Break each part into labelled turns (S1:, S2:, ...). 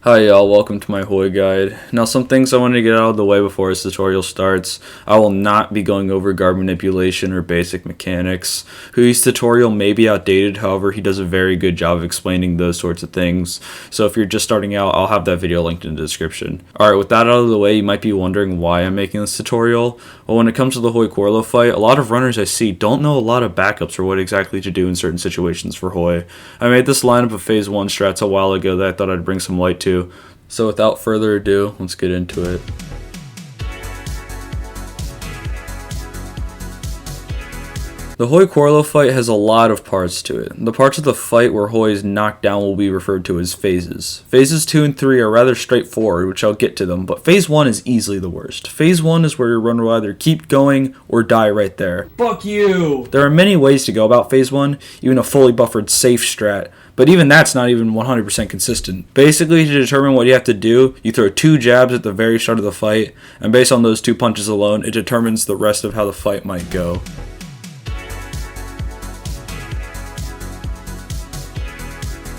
S1: Hi y'all, welcome to my Hoi guide. Now some things I want to get out of the way before this tutorial starts. I will not be going over guard manipulation or basic mechanics. Hui's tutorial may be outdated, however he does a very good job of explaining those sorts of things. So if you're just starting out, I'll have that video linked in the description. Alright, with that out of the way, you might be wondering why I'm making this tutorial. Well, when it comes to the Hoi Quarlow fight, a lot of runners I see don't know a lot of backups for what exactly to do in certain situations for Hoi. I made this lineup of phase 1 strats a while ago that I thought I'd bring some light to. So without further ado, let's get into it. The Hoi Quarlow fight has a lot of parts to it. The parts of the fight where Hoi is knocked down will be referred to as phases. Phases 2 and 3 are rather straightforward, which I'll get to them, but phase 1 is easily the worst. Phase 1 is where your runner will either keep going or die right there.
S2: Fuck you!
S1: There are many ways to go about phase 1, even a fully buffered safe strat, but even that's not even 100% consistent. Basically, to determine what you have to do, you throw 2 jabs at the very start of the fight, and based on those 2 punches alone, it determines the rest of how the fight might go.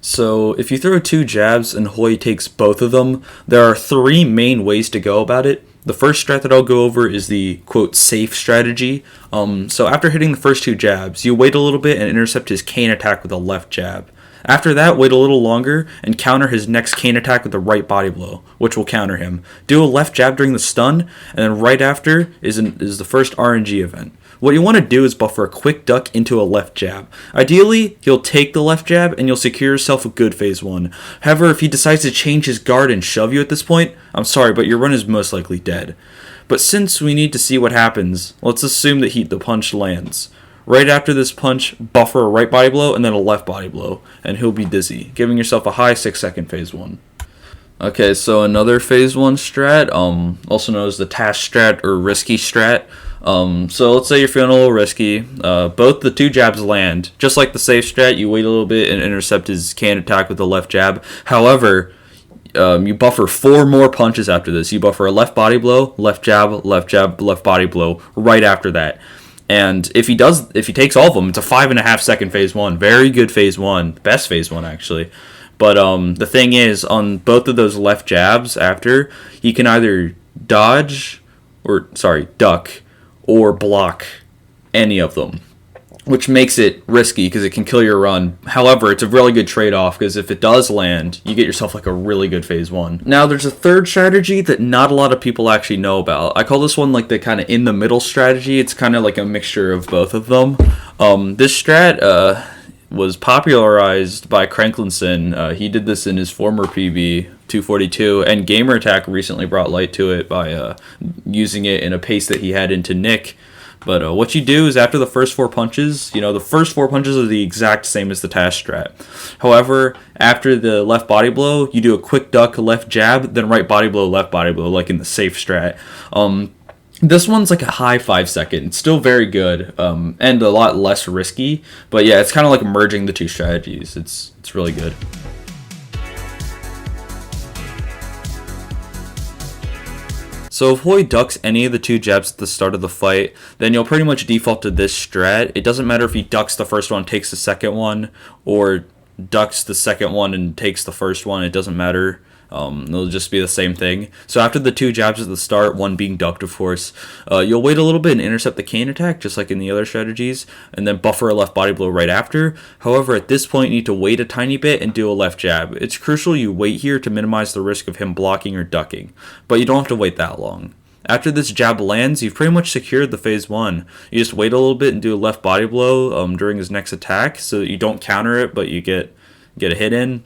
S1: So if you throw 2 jabs and Hoi takes both of them, there are 3 main ways to go about it. The first strat that I'll go over is the, quote, safe strategy. So after hitting the first 2 jabs, you wait a little bit and intercept his cane attack with a left jab. After that, wait a little longer and counter his next cane attack with a right body blow, which will counter him. Do a left jab during the stun, and then right after is the first RNG event. What you want to do is buffer a quick duck into a left jab. Ideally, he'll take the left jab and you'll secure yourself a good phase 1. However, if he decides to change his guard and shove you at this point, I'm sorry, but your run is most likely dead. But since we need to see what happens, let's assume that the punch lands. Right after this punch, buffer a right body blow and then a left body blow, and he'll be dizzy, giving yourself a high 6-second phase 1. Okay, so another phase 1 strat, also known as the task strat or risky strat. So let's say you're feeling a little risky. Both the 2 jabs land. Just like the safe strat, you wait a little bit and intercept his can attack with the left jab. However, you buffer 4 more punches after this. You buffer a left body blow, left jab, left body blow right after that. And if he takes all of them, it's a 5.5 second phase 1. Very good phase 1. Best phase 1, actually. But the thing is, on both of those left jabs after, he can either duck, or block any of them, which makes it risky because it can kill your run. However, it's a really good trade-off because if it does land, you get yourself like a really good phase 1. Now, there's a third strategy that not a lot of people actually know about. I call this one like the kind of in-the-middle strategy. It's kind of like a mixture of both of them. This strat was popularized by Cranklinson. He did this in his former PB, 242, and GamerAttack recently brought light to it by using it in a pace that he had into Nick. But what you do is after the first 4 punches, the first 4 punches are the exact same as the task strat. However, after the left body blow, you do a quick duck, left jab, then right body blow, left body blow, like in the safe strat. This one's like a high 5 second. It's still very good and a lot less risky. But yeah, it's kind of like merging the 2 strategies. It's really good. So if Hoi ducks any of the 2 jabs at the start of the fight, then you'll pretty much default to this strat. It doesn't matter if he ducks the first one and takes the second one, or ducks the second one and takes the first one. It doesn't matter. It'll just be the same thing. So after the 2 jabs at the start, one being ducked of course, you'll wait a little bit and intercept the cane attack just like in the other strategies, and then buffer a left body blow right after. However, at this point you need to wait a tiny bit and do a left jab. It's crucial you wait here to minimize the risk of him blocking or ducking, but you don't have to wait that long. After this jab lands, you've pretty much secured the phase 1. You just wait a little bit and do a left body blow during his next attack so that you don't counter it but you get a hit in.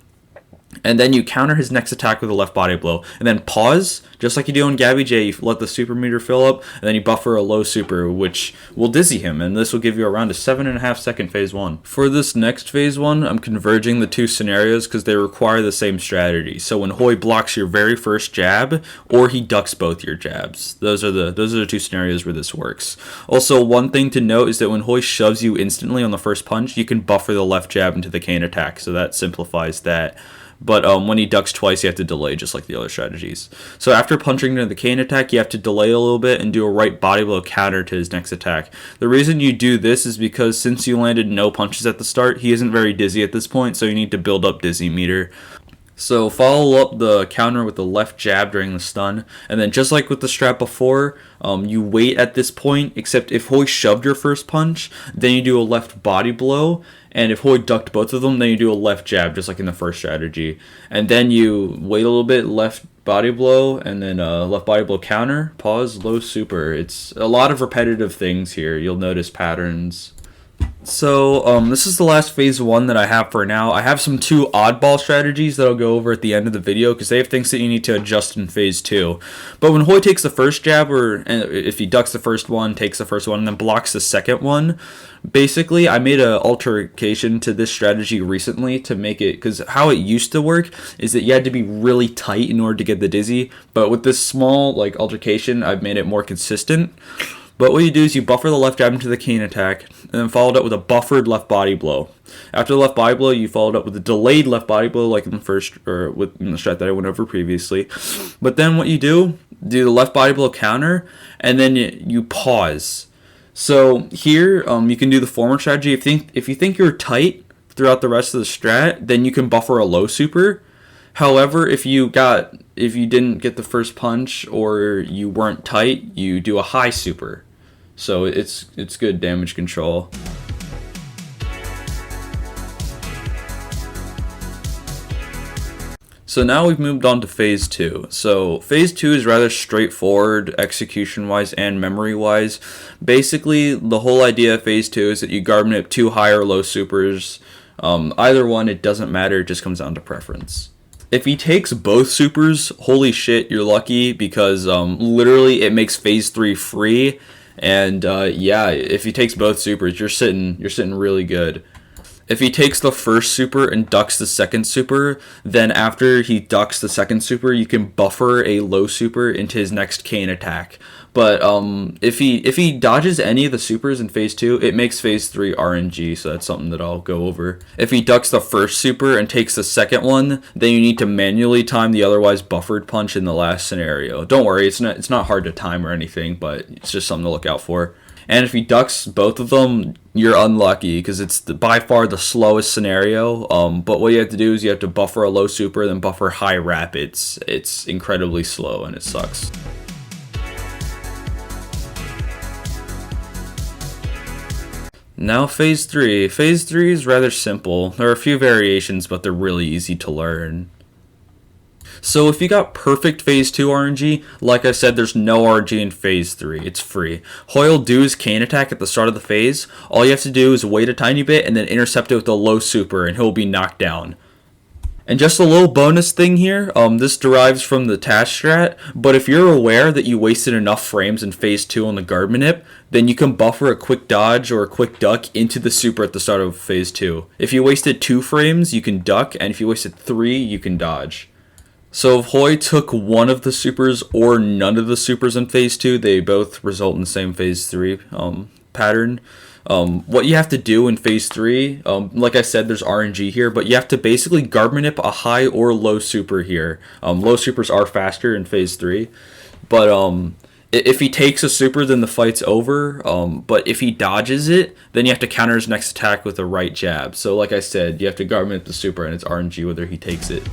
S1: And then you counter his next attack with a left body blow. And then pause, just like you do on Gabby J. You let the super meter fill up, and then you buffer a low super, which will dizzy him. And this will give you around a 7.5 second phase 1. For this next phase 1, I'm converging the 2 scenarios because they require the same strategy. So when Hoi blocks your very first jab, or he ducks both your jabs. Those are the 2 scenarios where this works. Also, one thing to note is that when Hoi shoves you instantly on the first punch, you can buffer the left jab into the cane attack. So that simplifies that. But when he ducks twice, you have to delay, just like the other strategies. So after punching into the cane attack, you have to delay a little bit and do a right body blow counter to his next attack. The reason you do this is because since you landed no punches at the start, he isn't very dizzy at this point, so you need to build up dizzy meter. So follow up the counter with the left jab during the stun, and then just like with the strat before, you wait at this point, except if Hoi shoved your first punch, then you do a left body blow, and if Hoi ducked both of them, then you do a left jab, just like in the first strategy. And then you wait a little bit, left body blow, and then left body blow counter, pause, low super. It's a lot of repetitive things here. You'll notice patterns. So this is the last phase 1 that I have for now. I have some 2 oddball strategies that I'll go over at the end of the video because they have things that you need to adjust in phase 2. But when Hoi takes the first jab, or if he ducks the first one, takes the first one, and then blocks the second one, basically I made an altercation to this strategy recently to make it, because how it used to work is that you had to be really tight in order to get the dizzy, but with this small altercation, I've made it more consistent. But what you do is you buffer the left jab into the cane attack, and then followed up with a buffered left body blow. After the left body blow, you followed up with a delayed left body blow, like in the first, or in the strat that I went over previously. But then what you do the left body blow counter, and then you pause. So here, you can do the former strategy. If you think you're tight throughout the rest of the strat, then you can buffer a low super. However, if you didn't get the first punch or you weren't tight, you do a high super. So it's good damage control. So now we've moved on to phase 2. So phase 2 is rather straightforward execution-wise and memory-wise. Basically, the whole idea of phase 2 is that you guard manip 2 high or low supers. Either one, it doesn't matter, it just comes down to preference. If he takes both supers, holy shit, you're lucky, because literally it makes phase 3 free. And yeah, if he takes both supers, you're sitting really good. If he takes the first super and ducks the second super, then after he ducks the second super, you can buffer a low super into his next cane attack. But if he dodges any of the supers in phase 2, it makes phase 3 RNG, so that's something that I'll go over. If he ducks the first super and takes the second one, then you need to manually time the otherwise buffered punch in the last scenario. Don't worry, it's not hard to time or anything, but it's just something to look out for. And if he ducks both of them, you're unlucky because it's by far the slowest scenario. But what you have to do is you have to buffer a low super, then buffer high rapids. It's incredibly slow and it sucks. Now phase 3. Phase 3 is rather simple. There are a few variations, but they're really easy to learn. So if you got perfect phase 2 RNG, like I said, there's no RNG in phase 3. It's free. Hoi will do his cane attack at the start of the phase. All you have to do is wait a tiny bit and then intercept it with a low super and he'll be knocked down. And just a little bonus thing here, this derives from the task strat, but if you're aware that you wasted enough frames in phase 2 on the guard manip, then you can buffer a quick dodge or a quick duck into the super at the start of phase 2. If you wasted 2 frames, you can duck, and if you wasted 3, you can dodge. So if Hoi took one of the supers or none of the supers in phase 2, they both result in the same phase 3 pattern. What you have to do in phase 3, like I said, there's RNG here, but you have to basically guard manip a high or low super here. Low supers are faster in phase 3, but if he takes a super, then the fight's over. But if he dodges it, then you have to counter his next attack with a right jab. So like I said, you have to guard manip the super, and it's RNG whether he takes it.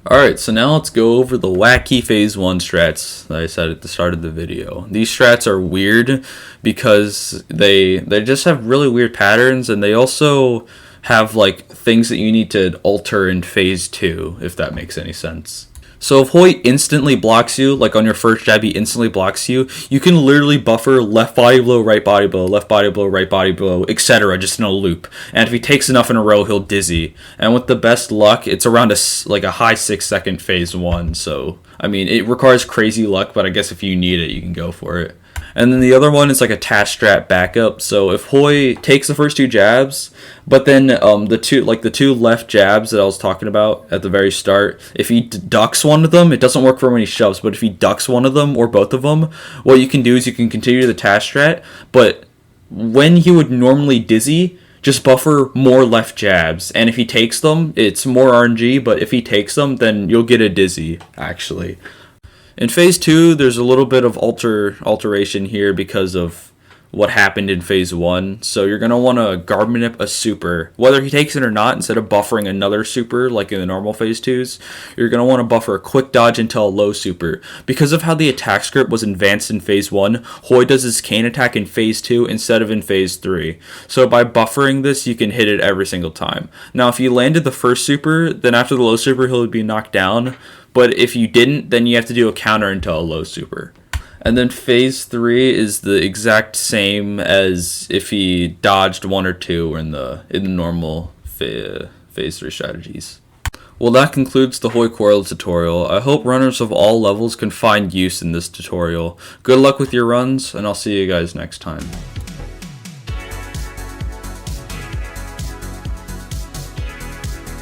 S1: Alright, so now let's go over the wacky phase 1 strats that I said at the start of the video. These strats are weird because they just have really weird patterns, and they also have like things that you need to alter in phase 2, if that makes any sense. So if Hoi instantly blocks you, like on your first jab he instantly blocks you, you can literally buffer left body blow, right body blow, left body blow, right body blow, etc. just in a loop. And if he takes enough in a row, he'll dizzy. And with the best luck, it's around a high 6-second phase 1. So, I mean, it requires crazy luck, but I guess if you need it, you can go for it. And then the other one is like a task strat backup. So if Hoi takes the first 2 jabs, but then the two left jabs that I was talking about at the very start, if he ducks one of them, it doesn't work for when he shoves, but if he ducks one of them or both of them, what you can do is you can continue the task strat, but when he would normally dizzy, just buffer more left jabs. And if he takes them, it's more RNG, but if he takes them, then you'll get a dizzy, actually. In phase 2, there's a little bit of alteration here because of what happened in phase 1. So you're going to want to guard manip a super. Whether he takes it or not, instead of buffering another super like in the normal phase 2s, you're going to want to buffer a quick dodge into a low super. Because of how the attack script was advanced in phase 1, Hoi does his cane attack in phase 2 instead of in phase 3. So by buffering this, you can hit it every single time. Now if you landed the first super, then after the low super he'll be knocked down. But if you didn't, then you have to do a counter into a low super. And then phase 3 is the exact same as if he dodged 1 or 2 in the normal phase 3 strategies. Well, that concludes the Hoi Quarlow tutorial. I hope runners of all levels can find use in this tutorial. Good luck with your runs, and I'll see you guys next time.